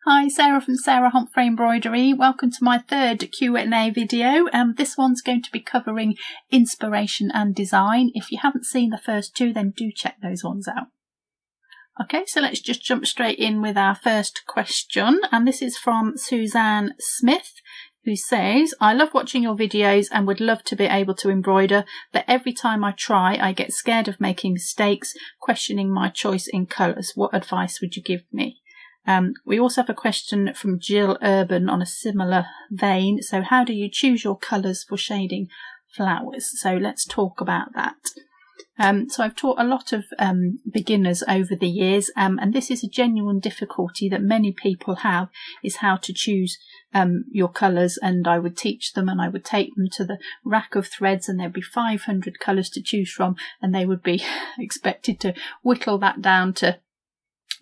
Hi, Sarah from Sarah Homfray Embroidery. Welcome to my third Q&A video. This one's going to be covering inspiration and design. If you haven't seen the first two, then do check those ones out. Okay, so let's just jump straight in with our first question. And this is from Suzanne Smith, who says, I love watching your videos and would love to be able to embroider, but every time I try, I get scared of making mistakes, questioning my choice in colours. What advice would you give me? We also have a question from Jill Urban on a similar vein. So how do you choose your colours for shading flowers? So let's talk about that. So I've taught a lot of beginners over the years, and this is a genuine difficulty that many people have, is how to choose your colours. And I would teach them and I would take them to the rack of threads, and there'd be 500 colours to choose from, and they would be expected to whittle that down to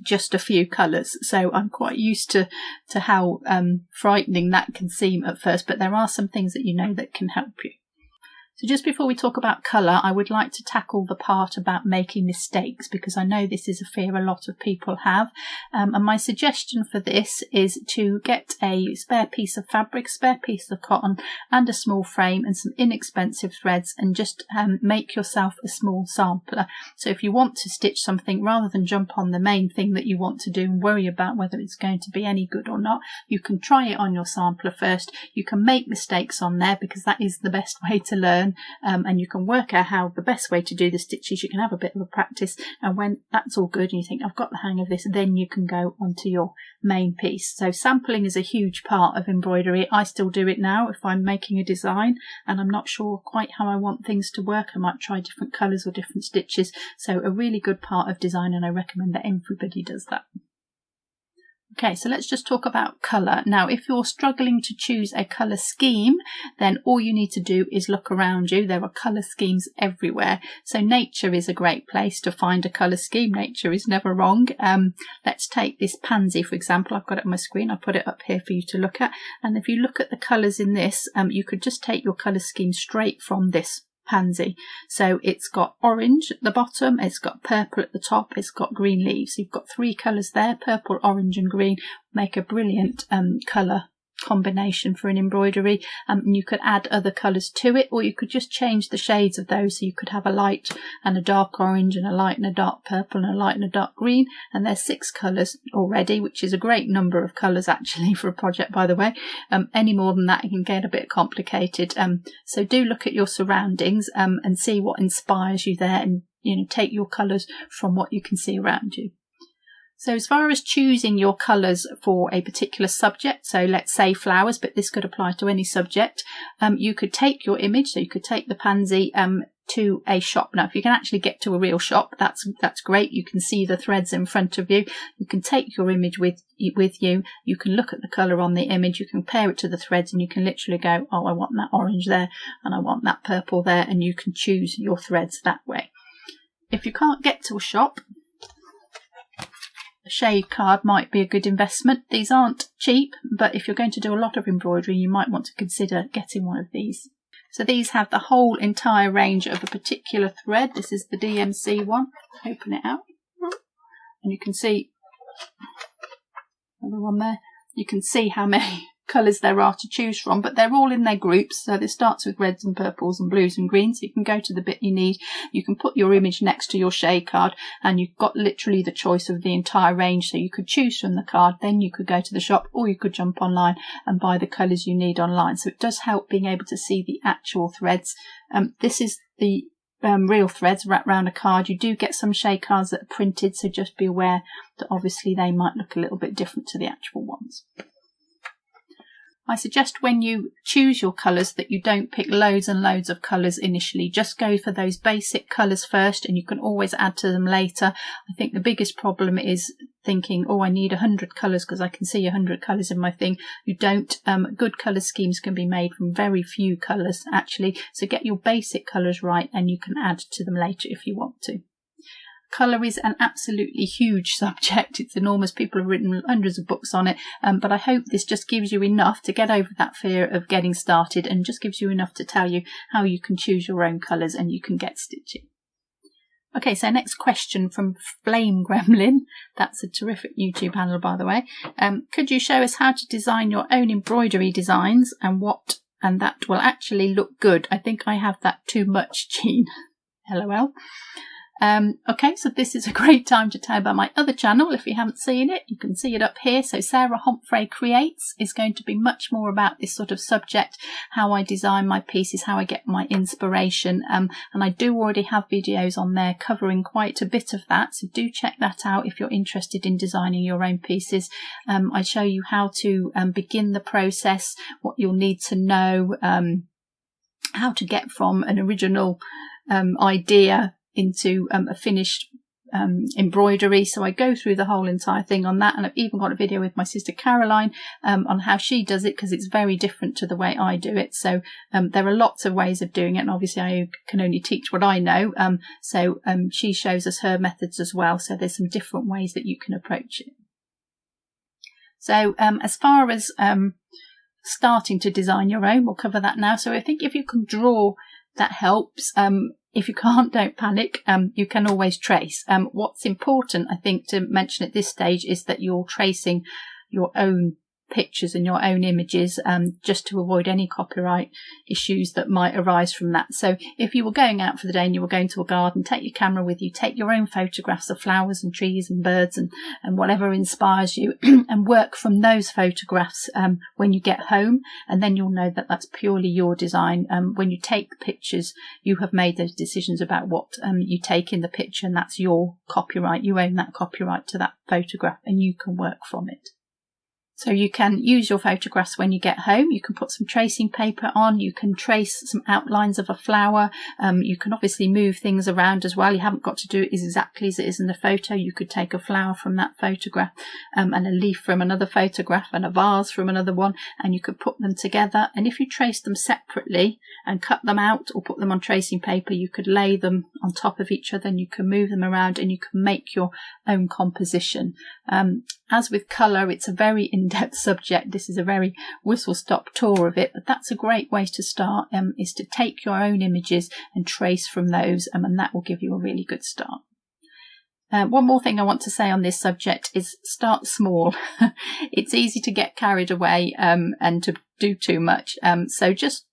just a few colours. So I'm quite used to how frightening that can seem at first, but there are some things that you know that can help you. So just before we talk about colour, I would like to tackle the part about making mistakes, because I know this is a fear a lot of people have. And my suggestion for this is to get a spare piece of fabric, spare piece of cotton and a small frame and some inexpensive threads, and just make yourself a small sampler. So if you want to stitch something, rather than jump on the main thing that you want to do and worry about whether it's going to be any good or not, you can try it on your sampler first. You can make mistakes on there, because that is the best way to learn. And you can work out how the best way to do the stitches. You can have a bit of a practice, and when that's all good and you think I've got the hang of this, then you can go onto your main piece. So sampling is a huge part of embroidery. I still do it now if I'm making a design and I'm not sure quite how I want things to work. I might try different colours or different stitches. So a really good part of design, and I recommend that everybody does that. Okay, so let's just talk about colour. Now, if you're struggling to choose a colour scheme, then all you need to do is look around you. There are colour schemes everywhere. So nature is a great place to find a colour scheme. Nature is never wrong. Let's take this pansy, for example. I've got it on my screen. I'll put it up here for you to look at. And if you look at the colours in this, you could just take your colour scheme straight from this pansy. So it's got orange at the bottom, it's got purple at the top, it's got green leaves. So you've got three colours there, purple, orange and green. Make a brilliant colour combination for an embroidery. And you could add other colours to it, or you could just change the shades of those. So you could have a light and a dark orange, and a light and a dark purple, and a light and a dark green, and there's 6 colours already, which is a great number of colours actually for a project, by the way. Any more than that, it can get a bit complicated. So do look at your surroundings and see what inspires you there, and take your colours from what you can see around you. So as far as choosing your colours for a particular subject, so let's say flowers, but this could apply to any subject, you could take your image, so you could take the pansy to a shop. Now, if you can actually get to a real shop, that's great. You can see the threads in front of you. You can take your image with you. You can look at the colour on the image. You can compare it to the threads, and you can literally go, oh, I want that orange there, and I want that purple there, and you can choose your threads that way. If you can't get to a shop, a shade card might be a good investment. These aren't cheap, but if you're going to do a lot of embroidery, you might want to consider getting one of these. So these have the whole entire range of a particular thread. This is the DMC one. Open it out, and you can see another one there. You can see how many colours there are to choose from, but they're all in their groups. So this starts with reds and purples and blues and greens. So you can go to the bit you need. You can put your image next to your shade card, and you've got literally the choice of the entire range. So you could choose from the card, then you could go to the shop, or you could jump online and buy the colours you need online. So it does help being able to see the actual threads. This is the real threads wrapped around a card. You do get some shade cards that are printed, so just be aware that obviously they might look a little bit different to the actual ones. I suggest when you choose your colours that you don't pick loads and loads of colours initially. Just go for those basic colours first, and you can always add to them later. I think the biggest problem is thinking, oh, I need 100 colours because I can see 100 colours in my thing. You don't. Good colour schemes can be made from very few colours actually. So get your basic colours right, and you can add to them later if you want to. Colour is an absolutely huge subject. It's enormous. People have written hundreds of books on it, but I hope this just gives you enough to get over that fear of getting started, and just gives you enough to tell you how you can choose your own colours and you can get stitching. Okay, so next question from Flame Gremlin. That's a terrific YouTube handle, by the way. Could you show us how to design your own embroidery designs and that will actually look good? I think I have that too much, Jean. LOL. Okay, so this is a great time to tell about my other channel. If you haven't seen it, you can see it up here. So Sarah Homfray Creates is going to be much more about this sort of subject, how I design my pieces, how I get my inspiration. And I do already have videos on there covering quite a bit of that. So do check that out if you're interested in designing your own pieces. I show you how to begin the process, what you'll need to know, how to get from an original idea into a finished embroidery. So I go through the whole entire thing on that, and I've even got a video with my sister Caroline on how she does it, because it's very different to the way I do it. So there are lots of ways of doing it, and obviously I can only teach what I know. So she shows us her methods as well, so there's some different ways that you can approach it. So as far as starting to design your own, we'll cover that now. So I think if you can draw, that helps. If you can't, don't panic. You can always trace. What's important, I think, to mention at this stage is that you're tracing your own pictures and your own images, just to avoid any copyright issues that might arise from that. So if you were going out for the day and you were going to a garden, take your camera with you, take your own photographs of flowers and trees and birds and whatever inspires you and work from those photographs when you get home, and then you'll know that that's purely your design. When you take the pictures, you have made those decisions about what you take in the picture, and that's your copyright. You own that copyright to that photograph, and you can work from it. So you can use your photographs when you get home. You can put some tracing paper on. You can trace some outlines of a flower. You can obviously move things around as well. You haven't got to do it exactly as it is in the photo. You could take a flower from that photograph and a leaf from another photograph and a vase from another one, and you could put them together. And if you trace them separately and cut them out or put them on tracing paper, you could lay them on top of each other, and you can move them around, and you can make your own composition. As with colour, it's a very in-depth subject. This is a very whistle-stop tour of it, but that's a great way to start, is to take your own images and trace from those, and that will give you a really good start. One more thing I want to say on this subject is start small. It's easy to get carried away and to do too much. So just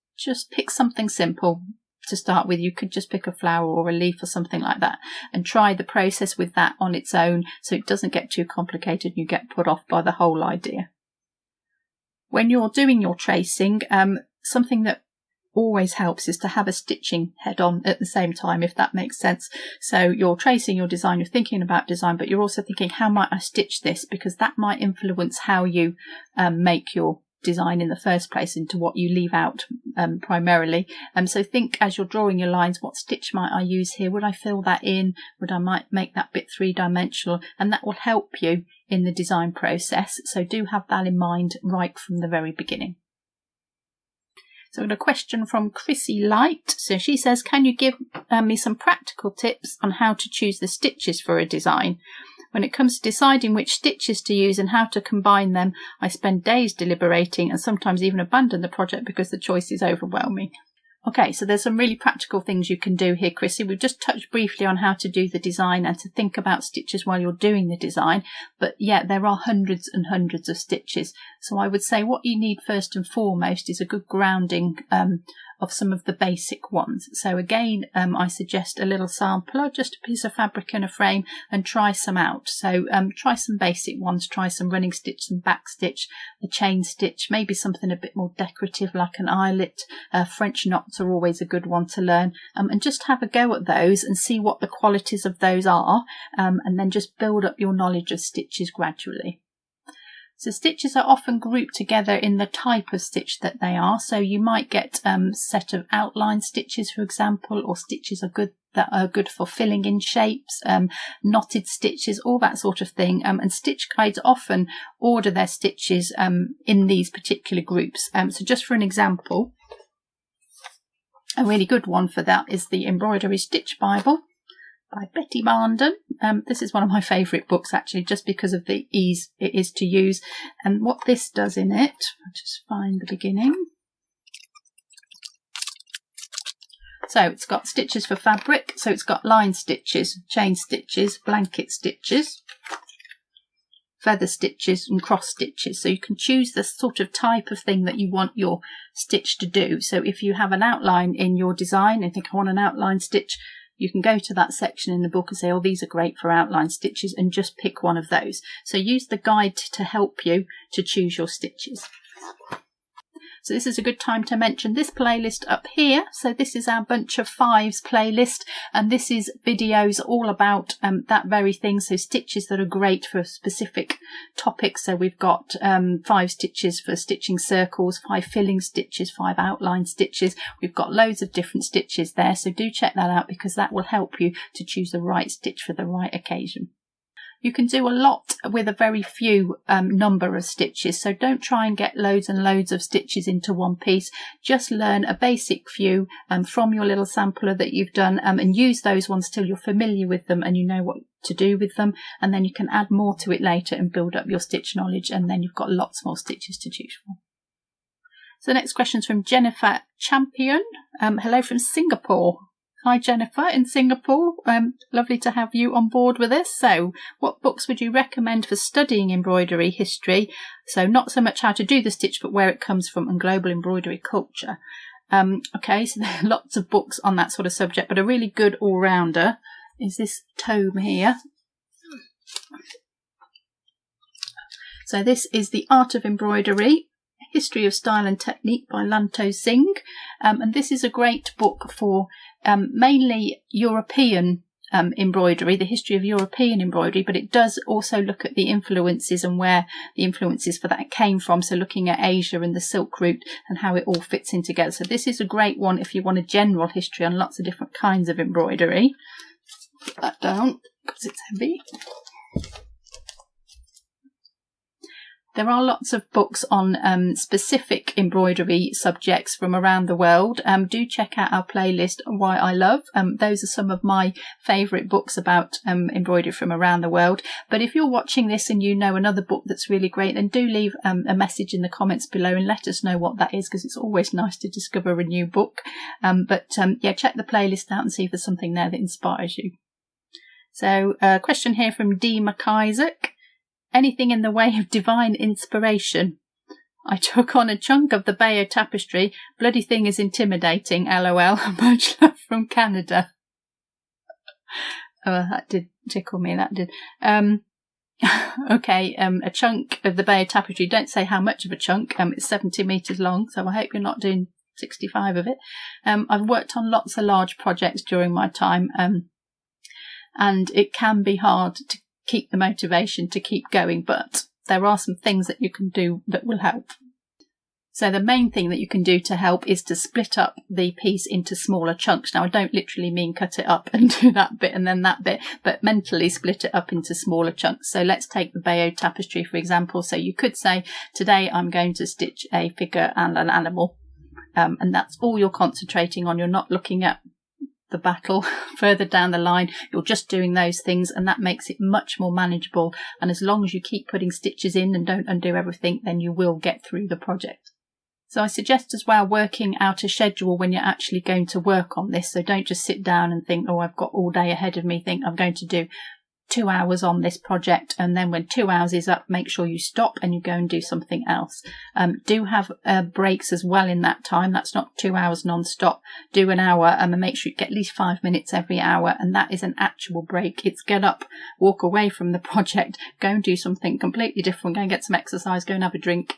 pick something simple to start with. You could just pick a flower or a leaf or something like that and try the process with that on its own, so it doesn't get too complicated and you get put off by the whole idea. When you're doing your tracing, something that always helps is to have a stitching head on at the same time, if that makes sense. So you're tracing your design, you're thinking about design, but you're also thinking, how might I stitch this? Because that might influence how you make your design in the first place into what you leave out primarily. So think as you're drawing your lines, what stitch might I use here? Would I fill that in? Would I might make that bit three-dimensional? And that will help you in the design process. So do have that in mind right from the very beginning. So I've got a question from Chrissy Light. So she says, can you give me some practical tips on how to choose the stitches for a design? When it comes to deciding which stitches to use and how to combine them, I spend days deliberating and sometimes even abandon the project because the choice is overwhelming. Okay, so there's some really practical things you can do here, Chrissy. We've just touched briefly on how to do the design and to think about stitches while you're doing the design, but yeah, there are hundreds and hundreds of stitches. So I would say what you need first and foremost is a good grounding of some of the basic ones. So again, I suggest a little sampler, just a piece of fabric and a frame, and try some out. So try some basic ones, try some running stitch, some back stitch, a chain stitch, maybe something a bit more decorative like an eyelet. French knots are always a good one to learn, and just have a go at those and see what the qualities of those are, and then just build up your knowledge of stitches gradually. So stitches are often grouped together in the type of stitch that they are. So you might get a set of outline stitches, for example, or stitches that are good for filling in shapes, knotted stitches, all that sort of thing. And stitch guides often order their stitches in these particular groups. So just for an example, a really good one for that is the Embroidery Stitch Bible by Betty Barnden. This is one of my favourite books actually, just because of the ease it is to use. And what this does in it, I'll just find the beginning. So it's got stitches for fabric, so it's got line stitches, chain stitches, blanket stitches, feather stitches and cross stitches. So you can choose the sort of type of thing that you want your stitch to do. So if you have an outline in your design and think I want an outline stitch, you can go to that section in the book and say, oh, these are great for outline stitches, and just pick one of those. So use the guide to help you to choose your stitches. So this is a good time to mention this playlist up here. So this is our bunch of fives playlist, and this is videos all about that very thing. So stitches that are great for specific topics. So we've got 5 stitches for stitching circles, 5 filling stitches, 5 outline stitches. We've got loads of different stitches there. So do check that out, because that will help you to choose the right stitch for the right occasion. You can do a lot with a very few number of stitches, so don't try and get loads and loads of stitches into one piece. Just learn a basic few from your little sampler that you've done, and use those ones till you're familiar with them and you know what to do with them, and then you can add more to it later and build up your stitch knowledge, and then you've got lots more stitches to choose from. So the next question is from Jennifer Champion. Hello from Singapore. Hi Jennifer in Singapore, lovely to have you on board with this. So what books would you recommend for studying embroidery history? So not so much how to do the stitch, but where it comes from and global embroidery culture. Okay, so there are lots of books on that sort of subject, but a really good all-rounder is this tome here. So this is The Art of Embroidery, History of Style and Technique by Lanto, Synge, and this is a great book for mainly European embroidery, the history of European embroidery, but it does also look at the influences and where the influences for that came from, so looking at Asia and the Silk Route and how it all fits in together. So this is a great one if you want a general history on lots of different kinds of embroidery. Put that down because it's heavy. There are lots of books on specific embroidery subjects from around the world. Do check out our playlist, Why I Love. Those are some of my favourite books about embroidery from around the world. But if you're watching this and you know another book that's really great, then do leave a message in the comments below and let us know what that is, because it's always nice to discover a new book. Yeah, check the playlist out and see if there's something there that inspires you. So a question here from D. McIsaac. Anything in the way of divine inspiration? I took on a chunk of the Bayeux tapestry. Bloody thing is intimidating, lol. Much love from Canada. Oh, that did tickle me, that did. Okay, a chunk of the Bayeux tapestry. Don't say how much of a chunk. It's 70 metres long, so I hope you're not doing 65 of it. I've worked on lots of large projects during my time, and it can be hard to keep the motivation to keep going, but there are some things that you can do that will help. So the main thing that you can do to help is to split up the piece into smaller chunks. Now I don't literally mean cut it up and do that bit and then that bit, but mentally split it up into smaller chunks. So let's take the Bayeux tapestry for example. So you could say, today I'm going to stitch a figure and an animal, and that's all you're concentrating on. You're not looking at the battle further down the line, you're just doing those things, and that makes it much more manageable. And as long as you keep putting stitches in and don't undo everything, then you will get through the project. So I suggest as well working out a schedule when you're actually going to work on this. So don't just sit down and think, oh, I've got all day ahead of me, think I'm going to do 2 hours on this project, and then when 2 hours is up, make sure you stop and you go and do something else. Do have breaks as well in that time. That's not 2 hours non-stop. Do an hour, and make sure you get at least 5 minutes every hour, and that is an actual break. It's get up, walk away from the project, go and do something completely different, go and get some exercise, go and have a drink,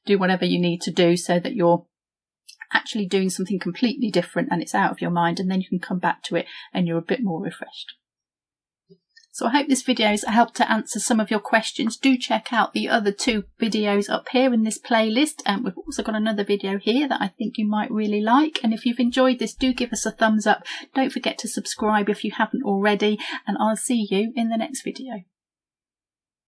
do whatever you need to do so that you're actually doing something completely different and it's out of your mind, and then you can come back to it and you're a bit more refreshed. So I hope this video has helped to answer some of your questions. Do check out the other 2 videos up here in this playlist, and we've also got another video here that I think you might really like. And if you've enjoyed this, do give us a thumbs up. Don't forget to subscribe if you haven't already, and I'll see you in the next video.